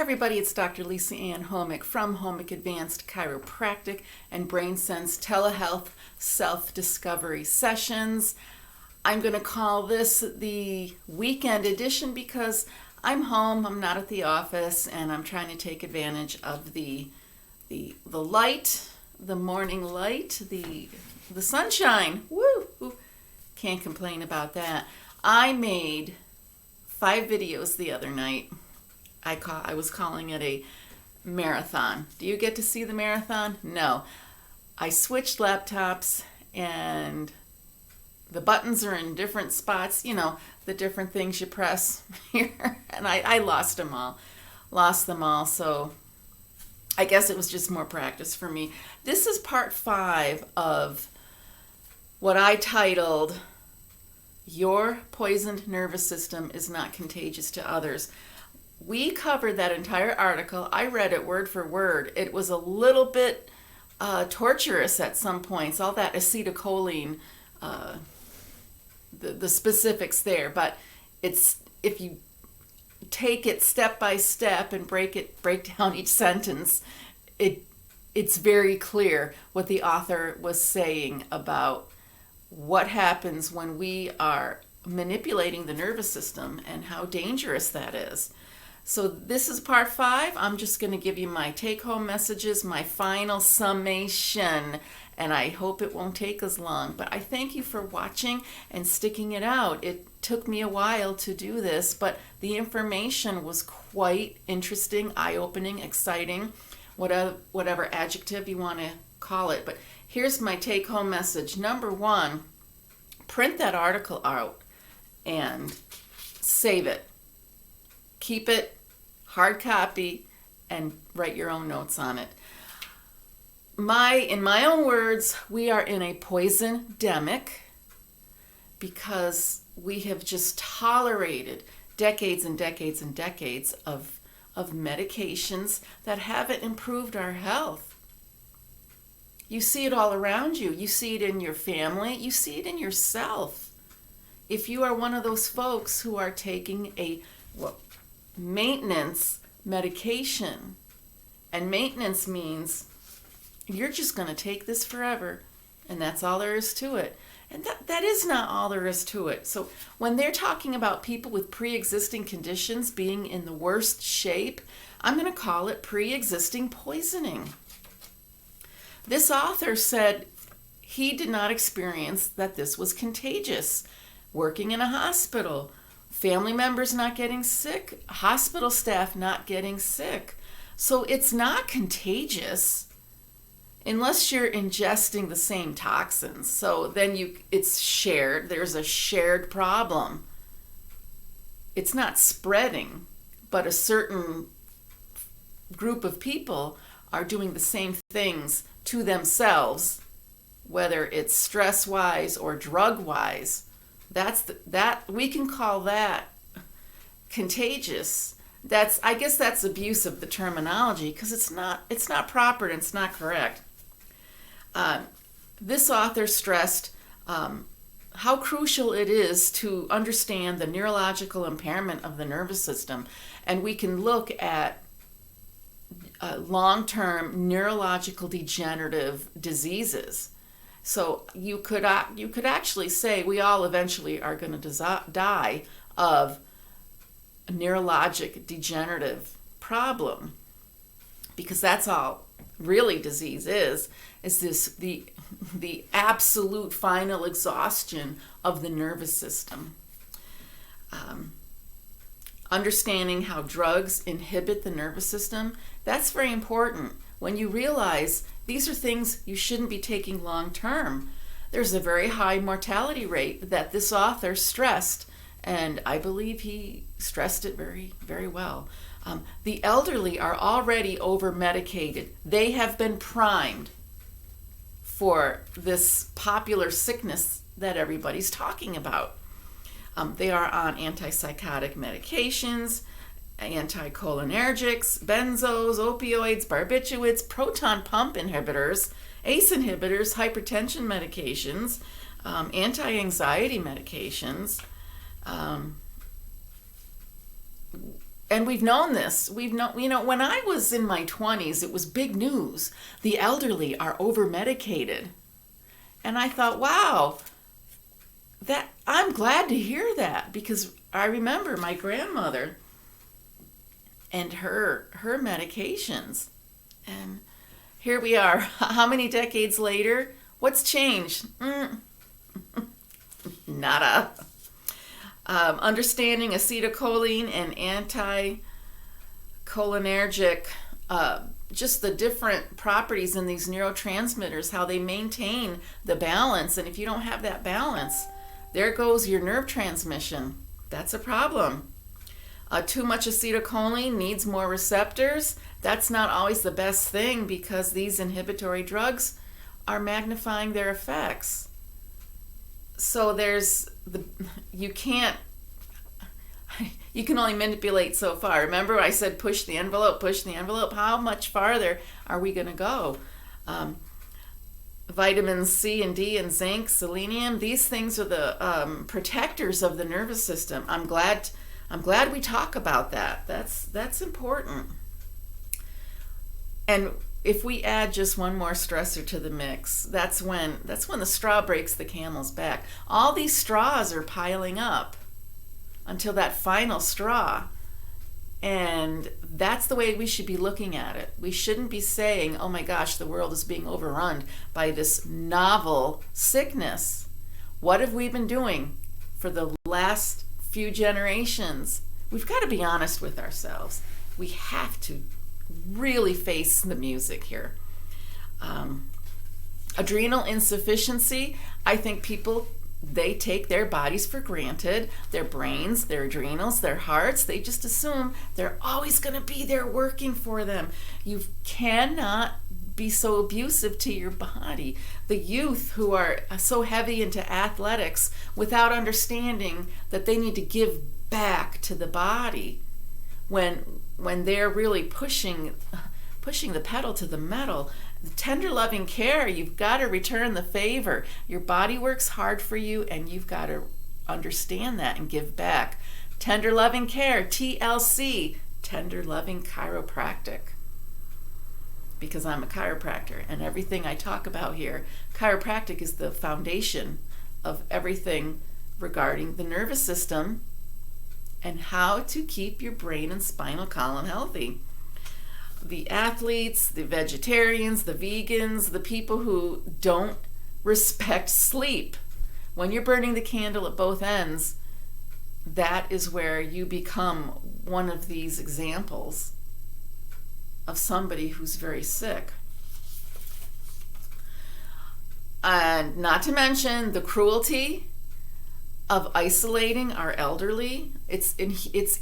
everybody, it's Dr. Lisa Ann Homic from Homic Advanced Chiropractic and BrainSense Telehealth Self-Discovery Sessions. I'm going to call this the weekend edition because I'm home, I'm not at the office, and I'm trying to take advantage of the light, the morning light, the sunshine. Woo! Can't complain about that. I made 5 videos the other night. I was calling it a marathon. Do you get to see the marathon? No. I switched laptops and the buttons are in different spots, you know, the different things you press here. And I lost them all. So I guess it was just more practice for me. This is part 5 of what I titled, Your Poisoned Nervous System is Not Contagious to Others. We covered that entire article. I read it word for word. It was a little bit torturous at some points, all that acetylcholine, the specifics there. But it's, if you take it step by step and break down each sentence, it's very clear what the author was saying about what happens when we are manipulating the nervous system and how dangerous that is. So this is part 5. I'm just going to give you my take-home messages, my final summation, and I hope it won't take as long. But I thank you for watching and sticking it out. It took me a while to do this, but the information was quite interesting, eye-opening, exciting, whatever adjective you want to call it. But here's my take-home message. Number 1, print that article out and save it. Keep it hard copy and write your own notes on it. In my own words, we are in a poison-demic because we have just tolerated decades and decades and decades of medications that haven't improved our health. You see it all around you. You see it in your family. You see it in yourself. If you are one of those folks who are taking a maintenance medication, and maintenance means you're just going to take this forever, and that's all there is to it. And that is not all there is to it. So when they're talking about people with pre-existing conditions being in the worst shape, I'm going to call it pre-existing poisoning. This author said he did not experience that this was contagious. Working in a hospital, family members not getting sick, hospital staff not getting sick. So it's not contagious unless you're ingesting the same toxins. So then it's shared. There's a shared problem. It's not spreading, but a certain group of people are doing the same things to themselves, whether it's stress-wise or drug-wise. That we can call that contagious. I guess that's abuse of the terminology because it's not proper and it's not correct. This author stressed how crucial it is to understand the neurological impairment of the nervous system, and we can look at long-term neurological degenerative diseases. So you could actually say we all eventually are going to die of a neurologic degenerative problem, because that's all really disease is this the absolute final exhaustion of the nervous system. Understanding how drugs inhibit the nervous system, that's very important. When you realize these are things you shouldn't be taking long term, there's a very high mortality rate that this author stressed, and I believe he stressed it very, very well. The elderly are already over-medicated. They have been primed for this popular sickness that everybody's talking about. They are on antipsychotic medications, anticholinergics, benzos, opioids, barbiturates, proton pump inhibitors, ACE inhibitors, hypertension medications, anti-anxiety medications, and we've known this. When I was in my 20s, it was big news. The elderly are over-medicated. And I thought, wow, I'm glad to hear that, because I remember my grandmother and her medications. And here we are. How many decades later? What's changed? Nada. Understanding acetylcholine and anticholinergic, just the different properties in these neurotransmitters, how they maintain the balance. And if you don't have that balance, there goes your nerve transmission. That's a problem. Too much acetylcholine needs more receptors. That's not always the best thing, because these inhibitory drugs are magnifying their effects. So you can only manipulate so far. Remember I said push the envelope. How much farther are we going to go? Vitamins C and D and zinc, selenium, these things are the protectors of the nervous system. I'm glad we talk about that. That's important. And if we add just one more stressor to the mix, that's when the straw breaks the camel's back. All these straws are piling up until that final straw. And that's the way we should be looking at it. We shouldn't be saying, oh my gosh, the world is being overrun by this novel sickness. What have we been doing for the last few generations? We've got to be honest with ourselves. We have to really face the music here. Adrenal insufficiency, I think people, they take their bodies for granted, their brains, their adrenals, their hearts. They just assume they're always going to be there working for them. You cannot be so abusive to your body. The youth who are so heavy into athletics without understanding that they need to give back to the body when they're really pushing the pedal to the metal. The tender loving care, you've got to return the favor. Your body works hard for you, and you've got to understand that and give back. Tender loving care, TLC, tender loving chiropractic. Because I'm a chiropractor, and everything I talk about here, chiropractic is the foundation of everything regarding the nervous system and how to keep your brain and spinal column healthy. The athletes, the vegetarians, the vegans, the people who don't respect sleep. When you're burning the candle at both ends, that is where you become one of these examples of somebody who's very sick. And not to mention the cruelty of isolating our elderly. It's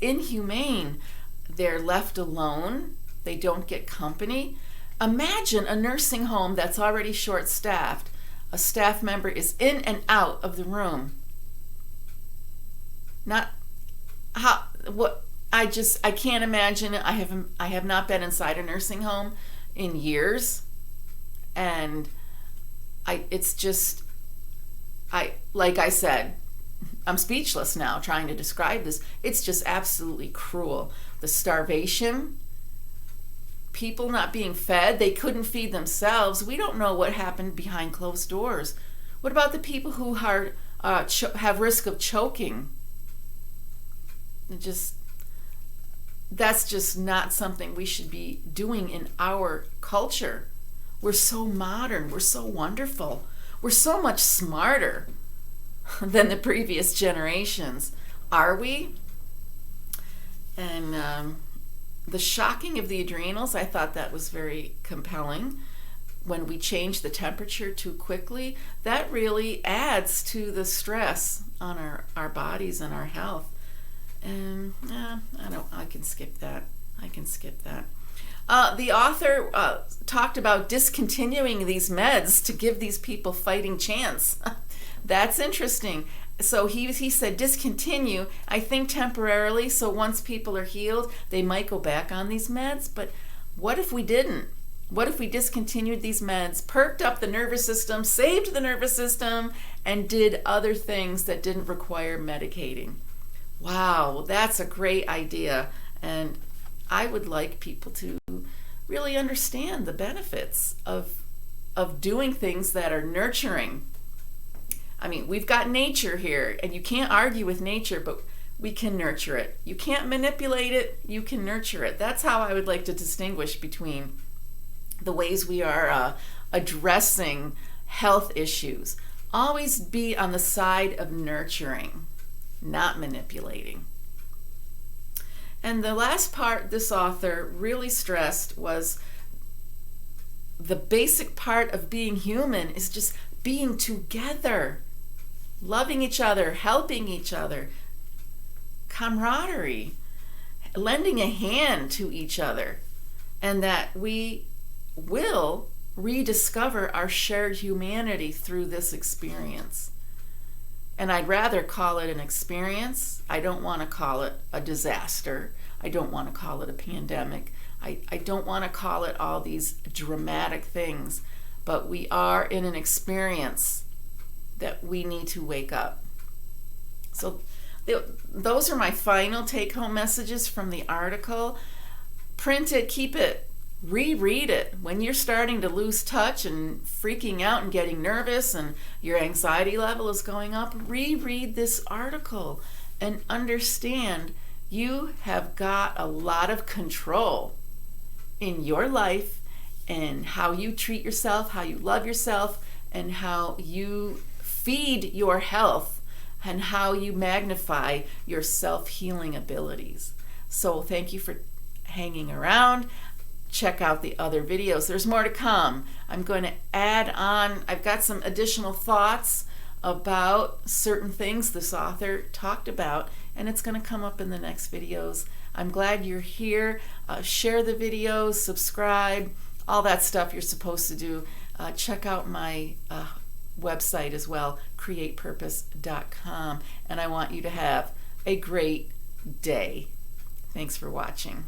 inhumane. They're left alone. They don't get company. Imagine a nursing home that's already short-staffed. A staff member is in and out of the room. I can't imagine it. I have not been inside a nursing home in years, and like I said, I'm speechless now trying to describe this. It's just absolutely cruel. The starvation, people not being fed, they couldn't feed themselves. We don't know what happened behind closed doors. What about the people who have risk of choking? That's just not something we should be doing in our culture. We're so modern, we're so wonderful, we're so much smarter than the previous generations. Are we? And the shocking of the adrenals, I thought that was very compelling. When we change the temperature too quickly, that really adds to the stress on our bodies and our health. And I can skip that. The author talked about discontinuing these meds to give these people fighting chance. That's interesting. So he said discontinue, I think temporarily, so once people are healed, they might go back on these meds. But what if we didn't? What if we discontinued these meds, perked up the nervous system, saved the nervous system, and did other things that didn't require medicating? Wow, that's a great idea. And I would like people to really understand the benefits of doing things that are nurturing. I mean, we've got nature here, and you can't argue with nature, but we can nurture it. You can't manipulate it, you can nurture it. That's how I would like to distinguish between the ways we are addressing health issues. Always be on the side of nurturing, not manipulating. And the last part this author really stressed was the basic part of being human is just being together, loving each other, helping each other, camaraderie, lending a hand to each other, and that we will rediscover our shared humanity through this experience. And I'd rather call it an experience. I don't want to call it a disaster. I don't want to call it a pandemic. I don't want to call it all these dramatic things. But we are in an experience that we need to wake up. So those are my final take-home messages from the article. Print it, keep it, reread it. When you're starting to lose touch and freaking out and getting nervous and your anxiety level is going up, reread this article and understand you have got a lot of control in your life and how you treat yourself, how you love yourself, and how you feed your health and how you magnify your self-healing abilities. So thank you for hanging around. Check out the other videos. There's more to come. I'm going to add on, I've got some additional thoughts about certain things this author talked about, and it's going to come up in the next videos. I'm glad you're here. Share the videos, subscribe, all that stuff you're supposed to do. Check out my website as well, createpurpose.com, and I want you to have a great day. Thanks for watching.